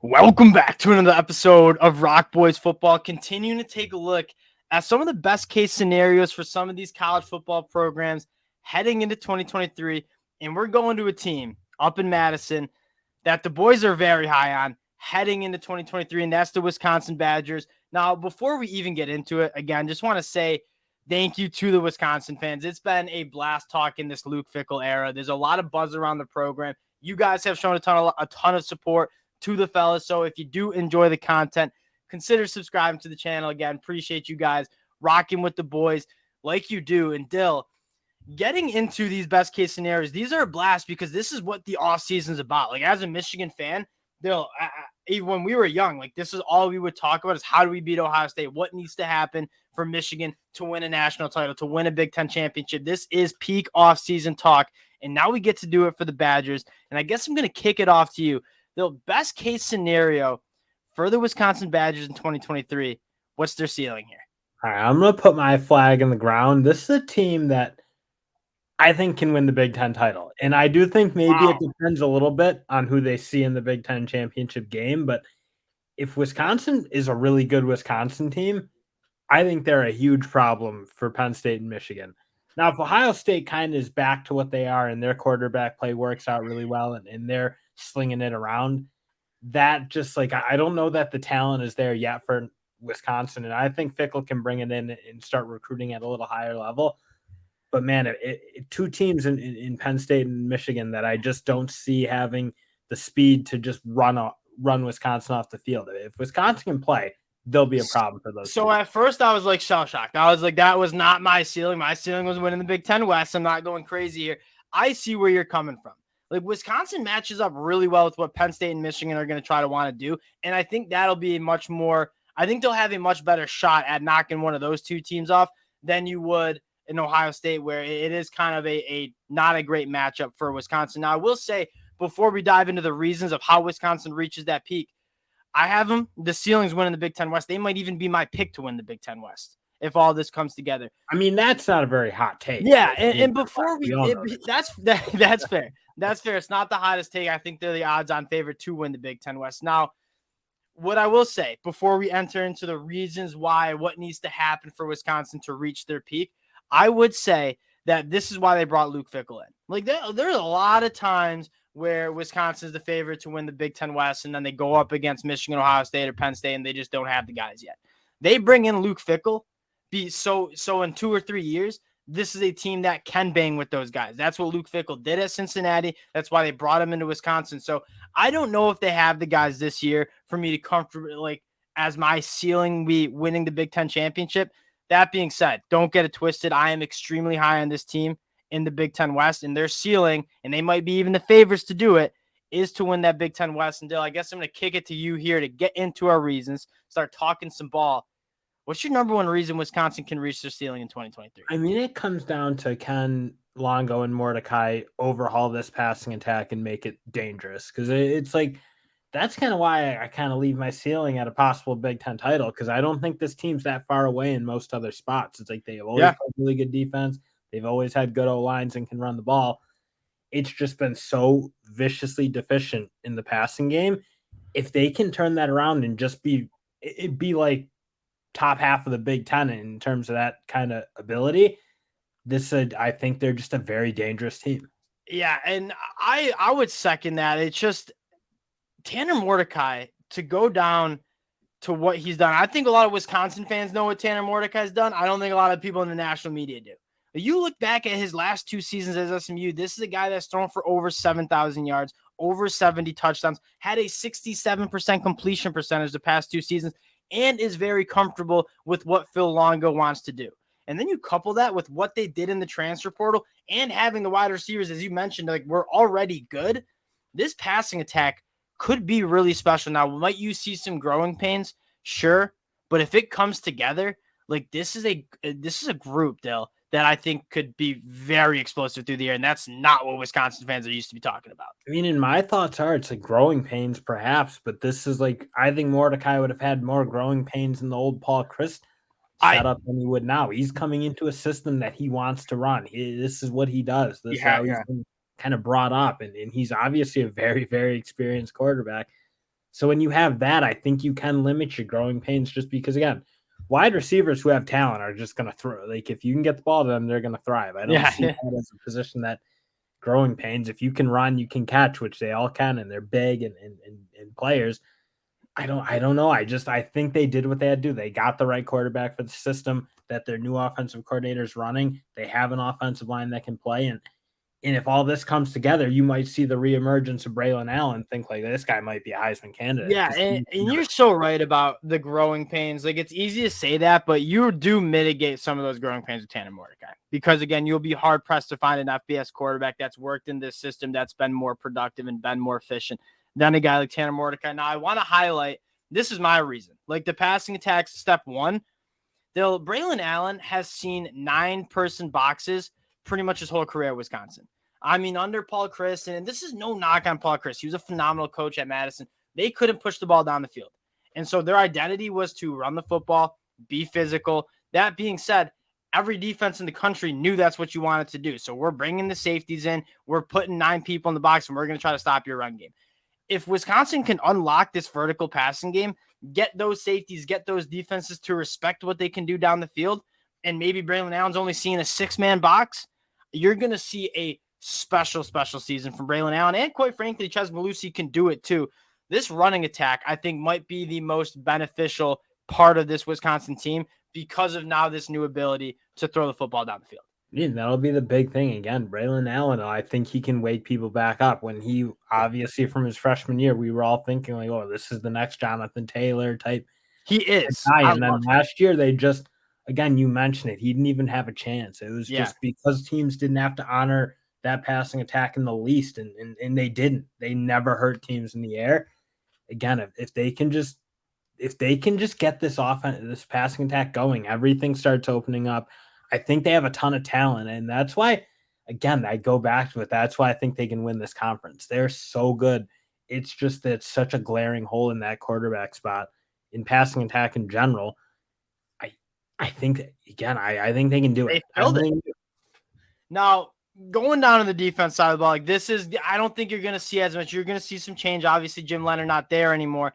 Welcome back to another episode of Rock Boys Football, continuing to take a look at some of the best case scenarios for some of these college football programs heading into 2023. And we're going to a team up in Madison that the boys are very high on heading into 2023, and that's the Wisconsin Badgers. Now, before we even get into it, again, just want to say thank you to the Wisconsin fans. It's been a blast talking this Luck Fickell era. There's a lot of buzz around the program. You guys have shown a ton of support to the fellas. So if you do enjoy the content, consider subscribing to the channel. Again, appreciate you guys rocking with the boys like you do. And Dill, getting into these best case scenarios, these are a blast because this is what the off season is about. Like, as a Michigan fan, Dill, when we were young, like, this is all we would talk about is how do we beat Ohio State? What needs to happen for Michigan to win a national title, to win a Big Ten championship? This is peak off season talk. And now we get to do it for the Badgers. And I guess I'm going to kick it off to you. The best case scenario for the Wisconsin Badgers in 2023, what's their ceiling here? All right, I'm going to put my flag in the ground. This is a team that I think can win the Big Ten title. And I do think maybe it depends a little bit on who they see in the Big Ten championship game. But if Wisconsin is a really good Wisconsin team, I think they're a huge problem for Penn State and Michigan. Now, if Ohio State kind of is back to what they are and their quarterback play works out really well and they're slinging it around, that just like I don't know that the talent is there yet for Wisconsin. And I think Fickell can bring it in and start recruiting at a little higher level. But, man, two teams in Penn State and Michigan that I just don't see having the speed to just run Wisconsin off the field. If Wisconsin can play, there'll be a problem for those. So at first I was like shell-shocked. I was like, that was not my ceiling. My ceiling was winning the Big Ten West. I'm not going crazy here. I see where you're coming from. Like, Wisconsin matches up really well with what Penn State and Michigan are going to try to want to do. And I think that'll be much more – I think they'll have a much better shot at knocking one of those two teams off than you would in Ohio State, where it is kind of a not a great matchup for Wisconsin. Now, I will say, before we dive into the reasons of how Wisconsin reaches that peak, I have them. The ceiling's winning the Big Ten West. They might even be my pick to win the Big Ten West if all this comes together. I mean, that's not a very hot take. Yeah, and before that's fair. That's fair. It's not the hottest take. I think they're the odds-on favorite to win the Big Ten West. Now, what I will say before we enter into the reasons why, what needs to happen for Wisconsin to reach their peak, I would say that this is why they brought Luck Fickell in. Like, there's a lot of times where Wisconsin is the favorite to win the Big Ten West, and then they go up against Michigan, Ohio State, or Penn State, and they just don't have the guys yet. They bring in Luck Fickell. So in 2 or 3 years, this is a team that can bang with those guys. That's what Luck Fickell did at Cincinnati. That's why they brought him into Wisconsin. So I don't know if they have the guys this year for me to comfortably, like, as my ceiling, be winning the Big Ten championship. That being said, don't get it twisted. I am extremely high on this team in the Big Ten West, and their ceiling, and they might be even the favorites to do it, is to win that Big Ten West. And Dill, I guess I'm going to kick it to you here to get into our reasons, start talking some ball. What's your number one reason Wisconsin can reach their ceiling in 2023? I mean, it comes down to can Longo and Mordecai overhaul this passing attack and make it dangerous? Because it's like that's kind of why I kind of leave my ceiling at a possible Big Ten title, because I don't think this team's that far away in most other spots. It's like they have always played really good defense. They've always had good O-lines and can run the ball. It's just been so viciously deficient in the passing game. If they can turn that around and just be like top half of the Big Ten in terms of that kind of ability, I think they're just a very dangerous team. Yeah, and I would second that. It's just Tanner Mordecai to go down to what he's done. I think a lot of Wisconsin fans know what Tanner Mordecai's done. I don't think a lot of people in the national media do. You look back at his last 2 seasons as SMU, this is a guy that's thrown for over 7,000 yards, over 70 touchdowns, had a 67% completion percentage the past 2 seasons, and is very comfortable with what Phil Longo wants to do. And then you couple that with what they did in the transfer portal and having the wide receivers, as you mentioned, like, we're already good. This passing attack could be really special. Now, might you see some growing pains? Sure. But if it comes together, like, this is a group, Dill, that I think could be very explosive through the air. And that's not what Wisconsin fans are used to be talking about. I mean, and my thoughts are it's like growing pains perhaps, but this is like, I think Mordecai would have had more growing pains in the old Paul Chryst setup than he would now. He's coming into a system that he wants to run. This is what he does. This is how he's been kind of brought up. And he's obviously a very, very experienced quarterback. So when you have that, I think you can limit your growing pains just because, again, wide receivers who have talent are just going to throw. Like, if you can get the ball to them, they're going to thrive. I don't see that as a position that growing pains. If you can run, you can catch, which they all can, and they're big and players. I don't know. I think they did what they had to do. They got the right quarterback for the system that their new offensive coordinator is running. They have an offensive line that can play, and if all this comes together, you might see the reemergence of Braelon Allen. Think like this guy might be a Heisman candidate. Yeah, and you're so right about the growing pains. Like, it's easy to say that, but you do mitigate some of those growing pains with Tanner Mordecai. Because, again, you'll be hard-pressed to find an FBS quarterback that's worked in this system that's been more productive and been more efficient than a guy like Tanner Mordecai. Now, I want to highlight, this is my reason. Like, the passing attacks, step one, Braelon Allen has seen 9-person boxes pretty much his whole career at Wisconsin. I mean, under Paul Chryst, and this is no knock on Paul Chryst. He was a phenomenal coach at Madison. They couldn't push the ball down the field. And so their identity was to run the football, be physical. That being said, every defense in the country knew that's what you wanted to do. So we're bringing the safeties in. We're putting 9 people in the box, and we're going to try to stop your run game. If Wisconsin can unlock this vertical passing game, get those safeties, get those defenses to respect what they can do down the field, and maybe Braelon Allen's only seeing a 6-man box, you're going to see a special season from Braelon Allen. And quite frankly, Ches Malusi can do it too. This running attack, I think, might be the most beneficial part of this Wisconsin team because of now this new ability to throw the football down the field. Yeah, that'll be the big thing again. Braelon Allen, I think he can wake people back up. When he obviously from his freshman year, we were all thinking like, "Oh, this is the next Jonathan Taylor type." He is. Guy. And then last year, they just again, you mentioned it, he didn't even have a chance. It was just because teams didn't have to honor that passing attack in the least, and they didn't. They never hurt teams in the air. Again, if they can just get this offense, this passing attack going, everything starts opening up. I think they have a ton of talent, and that's why, again, I go back to it. That's why I think they can win this conference. They're so good. It's just that it's such a glaring hole in that quarterback spot in passing attack in general. I think again, I think they can do it. They filled it. Now, going down to the defense side of the ball, like this is, I don't think you're going to see as much. You're going to see some change. Obviously, Jim Leonard not there anymore.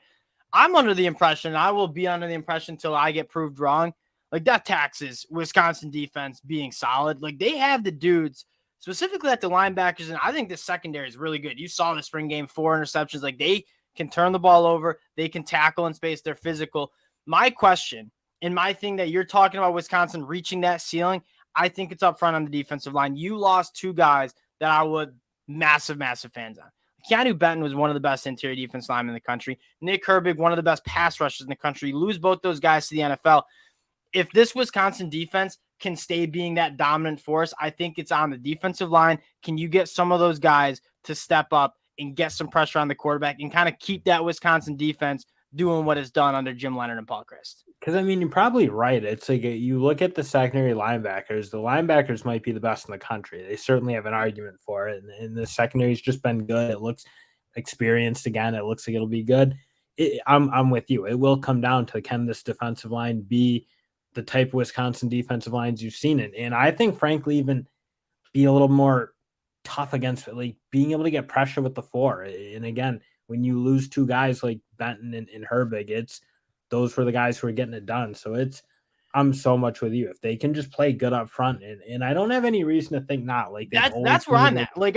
I'm under the impression, I will be under the impression until I get proved wrong, like that taxes Wisconsin defense being solid. Like they have the dudes, specifically at the linebackers, and I think the secondary is really good. You saw the spring game, 4 interceptions. Like they can turn the ball over. They can tackle in space. They're physical. My question and my thing that you're talking about Wisconsin reaching that ceiling, I think it's up front on the defensive line. You lost 2 guys that I would massive fans on. Keanu Benton was one of the best interior defense linemen in the country. Nick Herbig, one of the best pass rushers in the country. You lose both those guys to the NFL. If this Wisconsin defense can stay being that dominant force, I think it's on the defensive line. Can you get some of those guys to step up and get some pressure on the quarterback and kind of keep that Wisconsin defense doing what it's done under Jim Leonard and Paul Chryst? Because, I mean, you're probably right. It's like you look at the secondary linebackers. The linebackers might be the best in the country. They certainly have an argument for it. And the secondary's just been good. It looks experienced again. It looks like it'll be good. I'm with you. It will come down to, can this defensive line be the type of Wisconsin defensive lines you've seen it? And I think, frankly, even be a little more tough against it, like being able to get pressure with the 4. And again, when you lose 2 guys like Benton and Herbig, those were the guys who were getting it done. So I'm so much with you. If they can just play good up front, and I don't have any reason to think not. Like that's where I'm at. Like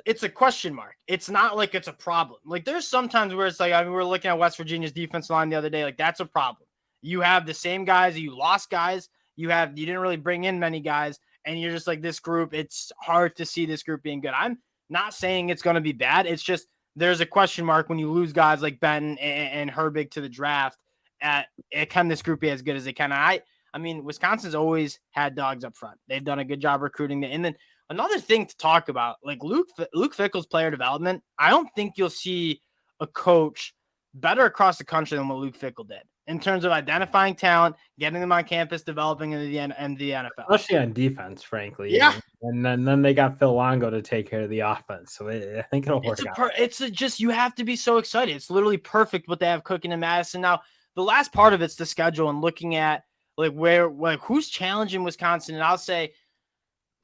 it's a question mark. It's not like it's a problem. Like there's sometimes where it's like, I mean, we were looking at West Virginia's defensive line the other day. Like that's a problem. You have the same guys, you lost guys, you didn't really bring in many guys, and you're just like, this group, it's hard to see this group being good. I'm not saying it's going to be bad. It's just there's a question mark when you lose guys like Benton and Herbig to the draft. Can this group be as good as they can? And I mean, Wisconsin's always had dogs up front. They've done a good job recruiting them. And then another thing to talk about, like Luke Fickell's player development, I don't think you'll see a coach better across the country than what Luke Fickell did in terms of identifying talent, getting them on campus, developing into the NFL. Especially on defense, frankly. Yeah. And then they got Phil Longo to take care of the offense. So I think it'll work out. Just you have to be so excited. It's literally perfect what they have cooking in Madison. Now, the last part of it's the schedule and looking at who's challenging Wisconsin. And I'll say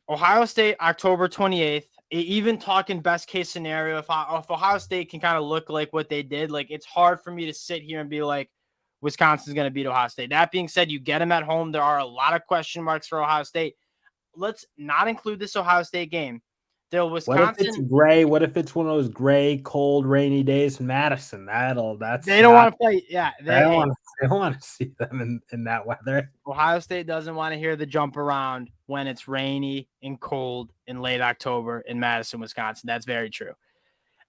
Ohio State, October 28th even talking best case scenario, if Ohio State can kind of look like what they did, like it's hard for me to sit here and be like, Wisconsin's going to beat Ohio State. That being said, you get them at home. There are a lot of question marks for Ohio State. Let's not include this Ohio State game. What if it's gray? What if it's one of those gray, cold, rainy days in Madison? They don't want to play. Yeah, they don't want to see them in that weather. Ohio State doesn't want to hear the jump around when it's rainy and cold in late October in Madison, Wisconsin. That's very true.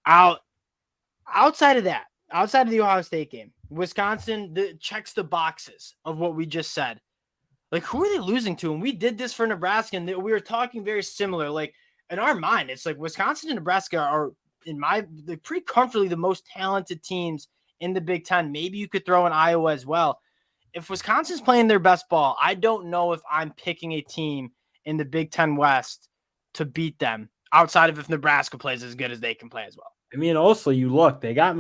Outside of that, outside of the Ohio State game, Wisconsin checks the boxes of what we just said. Like, who are they losing to? And we did this for Nebraska, and we were talking very similar. Like, in our mind, it's like Wisconsin and Nebraska are, they're pretty comfortably the most talented teams in the Big Ten. Maybe you could throw in Iowa as well. If Wisconsin's playing their best ball, I don't know if I'm picking a team in the Big Ten West to beat them outside of if Nebraska plays as good as they can play as well. I mean, also you look, they got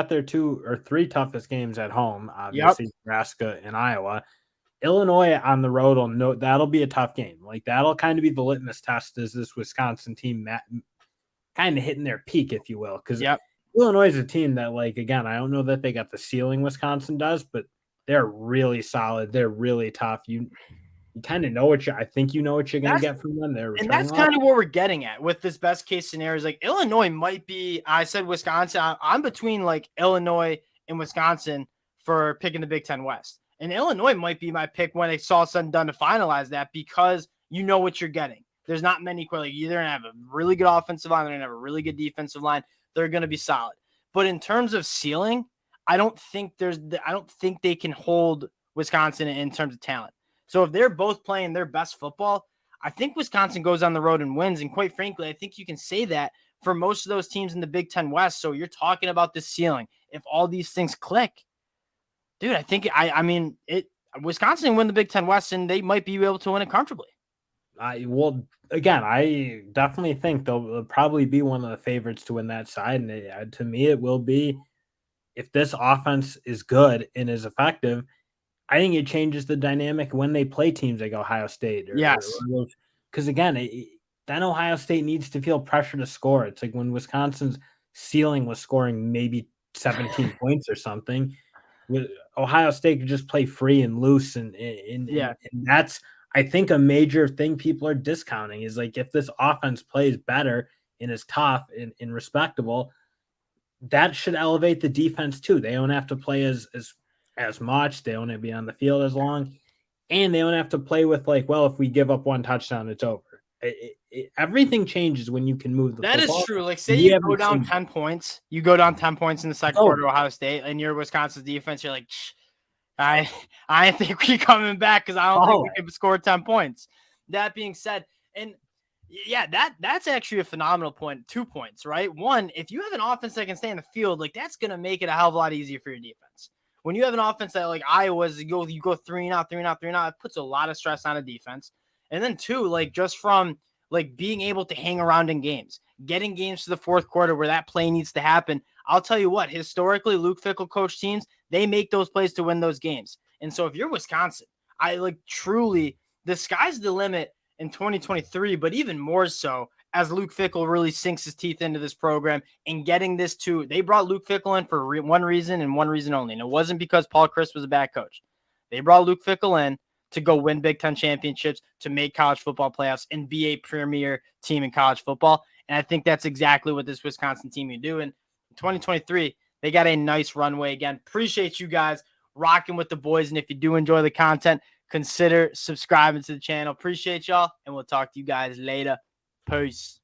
their 2 or 3 toughest games at home, obviously. Yep. Nebraska and Iowa. Illinois on the road, that'll be a tough game. Like, that'll kind of be the litmus test. Is this Wisconsin team kind of hitting their peak, if you will? Because Illinois is a team that, like, again, I don't know that they got the ceiling Wisconsin does, but they're really solid. They're really tough. You kind of know I think you know what you're going to get from them. And that's kind of what we're getting at with this best case scenario. Is like Illinois might be, I said Wisconsin. I'm between like Illinois and Wisconsin for picking the Big Ten West. And Illinois might be my pick when it's all said and done to finalize that, because you know what you're getting. There's not many. Like, you're going to have a really good offensive line. They're going to have a really good defensive line. They're going to be solid. But in terms of ceiling, I don't think they can hold Wisconsin in terms of talent. So if they're both playing their best football, I think Wisconsin goes on the road and wins. And quite frankly, I think you can say that for most of those teams in the Big Ten West. So you're talking about the ceiling. If all these things click, dude, I think Wisconsin win the Big Ten West, and they might be able to win it comfortably. Well, again, I definitely think they'll probably be one of the favorites to win that side. And to me, it will be, if this offense is good and is effective, I think it changes the dynamic when they play teams like Ohio State. Because again, then Ohio State needs to feel pressure to score. It's like when Wisconsin's ceiling was scoring maybe 17 points or something. Ohio State could just play free and loose, and that's, I think, a major thing people are discounting is, like, if this offense plays better and is tough and respectable, that should elevate the defense too. They don't have to play as much. They don't have to be on the field as long, and they don't have to play with, like, well, if we give up one touchdown, it's over. Everything changes when you can move the that football. Is true. Like, say you go down 10 points, in the second quarter, Ohio State, and you're Wisconsin's defense, you're like, I think we're coming back because I don't think we can score 10 points. That being said, and yeah, that's actually a phenomenal point. 2 points, right? One, if you have an offense that can stay in the field, like, that's going to make it a hell of a lot easier for your defense. When you have an offense that, like Iowa's, you go 3 and out, it puts a lot of stress on a defense. And then 2, like, just from like being able to hang around in games, getting games to the fourth quarter where that play needs to happen. I'll tell you what, historically, Luke Fickell coach teams, they make those plays to win those games. And so if you're Wisconsin, truly, the sky's the limit in 2023, but even more so as Luke Fickell really sinks his teeth into this program and getting this to, they brought Luke Fickell in for one reason and one reason only. And it wasn't because Paul Chryst was a bad coach. They brought Luke Fickell in to go win Big Ten championships, to make college football playoffs, and be a premier team in college football. And I think that's exactly what this Wisconsin team can do. And in 2023, they got a nice runway again. Appreciate you guys rocking with the boys. And if you do enjoy the content, consider subscribing to the channel. Appreciate y'all, and we'll talk to you guys later. Peace.